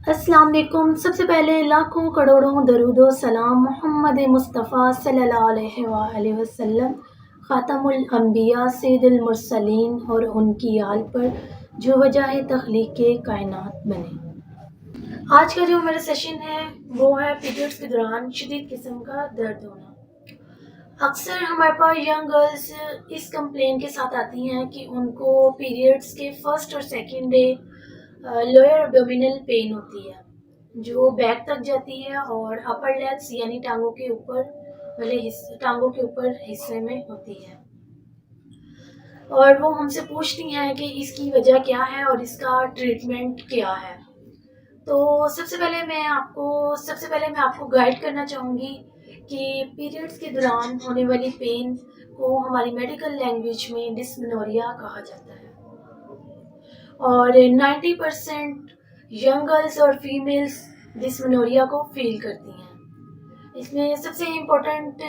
अस्सलाम वालेकुम। सबसे पहले लाखों करोड़ों दरूदो सलाम मोहम्मद मुस्तफ़ा सल्लल्लाहु अलैहि वसल्लम ख़ातमुल अंबिया सैयदुल मुरसलीन और उनकी आल पर जो वजह तख्लीक़ कायनात बने। आज का जो मेरा सेशन है वो है पीरियड्स के दौरान शदीद किस्म का दर्द होना। अक्सर हमारे पास यंग गर्ल्स इस कंप्लेन के साथ आती हैं कि उनको पीरियड्स के फर्स्ट और second day lower abdominal pain होती है जो बैक तक जाती है और अपर लेग्स यानी टांगों के ऊपर हिस्से में होती है। और वो हमसे पूछती हैं कि इसकी वजह क्या है और इसका ट्रीटमेंट क्या है। तो सबसे पहले मैं आपको गाइड करना चाहूँगी कि पीरियड्स के दौरान होने वाली पेन को हमारी मेडिकल लैंग्वेज में डिस्मेनोरिया कहा जाता है और 90% यंग गर्ल्स और फीमेल्स डिस्मेनोरिया को फील करती हैं। इसमें सबसे इम्पोर्टेंट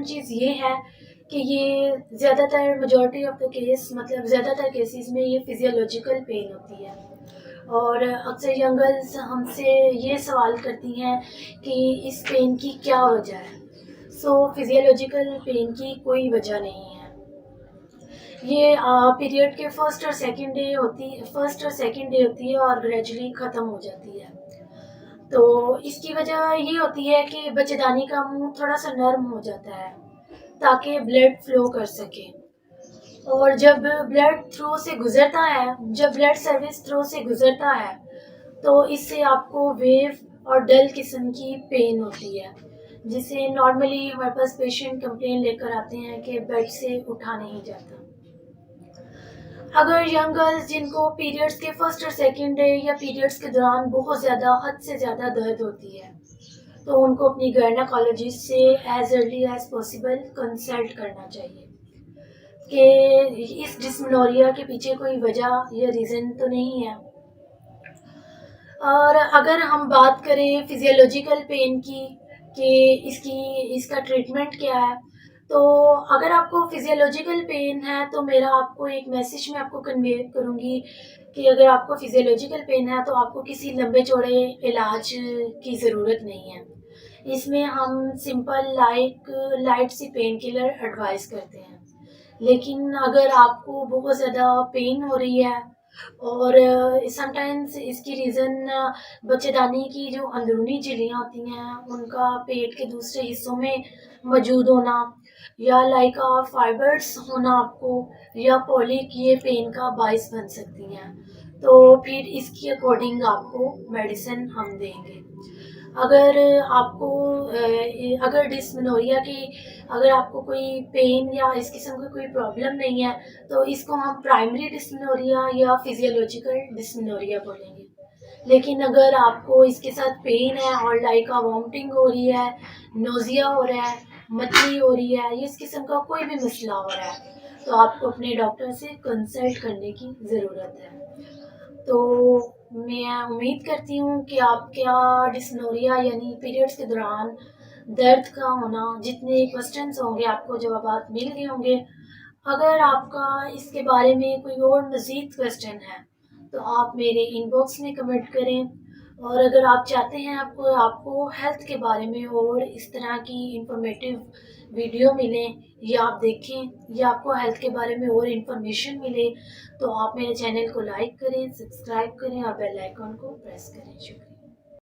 चीज़ ये है कि ये ज़्यादातर मेजॉरिटी ऑफ द केस मतलब ज़्यादातर केसेस में ये फिजियोलॉजिकल पेन होती है। और अक्सर यंग गर्ल्स हमसे ये सवाल करती हैं कि इस पेन की क्या वजह है। फिजियोलॉजिकल पेन की कोई वजह नहीं है। ये पीरियड के फर्स्ट और सेकंड डे होती है और ग्रेजुअली ख़त्म हो जाती है। तो इसकी वजह ये होती है कि बच्चेदानी का मुंह थोड़ा सा नरम हो जाता है ताकि ब्लड फ्लो कर सके। और जब ब्लड सर्विस थ्रो से गुजरता है तो इससे आपको वेव और डल किस्म की पेन होती है जिसे नॉर्मली हमारे पास पेशेंट कंप्लेन लेकर आते हैं कि बेड से उठा नहीं जाता। अगर यंग गर्ल्स जिनको पीरियड्स के फर्स्ट और सेकंड डे या पीरियड्स के दौरान बहुत ज़्यादा हद से ज़्यादा दर्द होती है तो उनको अपनी गायनेकोलॉजिस्ट से as early as possible consult करना चाहिए कि इस डिस्मेनोरिया के पीछे कोई वजह या रीज़न तो नहीं है। और अगर हम बात करें फिजियोलॉजिकल पेन की कि इसका ट्रीटमेंट क्या है, तो अगर आपको फिजियोलॉजिकल पेन है तो मेरा आपको एक मैसेज मैं आपको कन्वे करूँगी कि अगर आपको फिजियोलॉजिकल पेन है तो आपको किसी लंबे चौड़े इलाज की ज़रूरत नहीं है। इसमें हम सिंपल लाइट सी पेन किलर एडवाइस करते हैं। लेकिन अगर आपको बहुत ज़्यादा पेन हो रही है और समटाइम्स इसकी रीज़न बच्चेदानी की जो अंदरूनी झिल्लियाँ होती हैं उनका पेट के दूसरे हिस्सों में मौजूद होना या फाइबर्स होना आपको या पॉलिक ये पेन का बाइस बन सकती हैं। तो फिर इसकी अकॉर्डिंग आपको मेडिसिन हम देंगे। अगर आपको अगर डिस्मेनोरिया की अगर आपको कोई पेन या इस किस्म की कोई प्रॉब्लम नहीं है तो इसको हम प्राइमरी डिस्मेनोरिया या फिजियोलॉजिकल डिस्मेनोरिया बोलेंगे। लेकिन अगर आपको इसके साथ पेन है और वॉमिटिंग हो रही है, नोज़िया हो रहा है, मतली हो रही है, इस किस्म का कोई भी मसला हो रहा है तो आपको अपने डॉक्टर से कंसल्ट करने की ज़रूरत है। तो मैं उम्मीद करती हूँ कि आपका डिस्मेनोरिया यानी पीरियड्स के दौरान दर्द का होना जितने क्वेश्चंस होंगे आपको जवाब मिल गए होंगे। अगर आपका इसके बारे में कोई और मज़ीद क्वेश्चन है तो आप मेरे इनबॉक्स में कमेंट करें। और अगर आप चाहते हैं आपको हेल्थ के बारे में और इस तरह की इंफॉर्मेटिव वीडियो मिलें या आप देखें या आपको हेल्थ के बारे में और इन्फॉर्मेशन मिले तो आप मेरे चैनल को लाइक करें, सब्सक्राइब करें और बेल आइकन को प्रेस करें। शुक्रिया।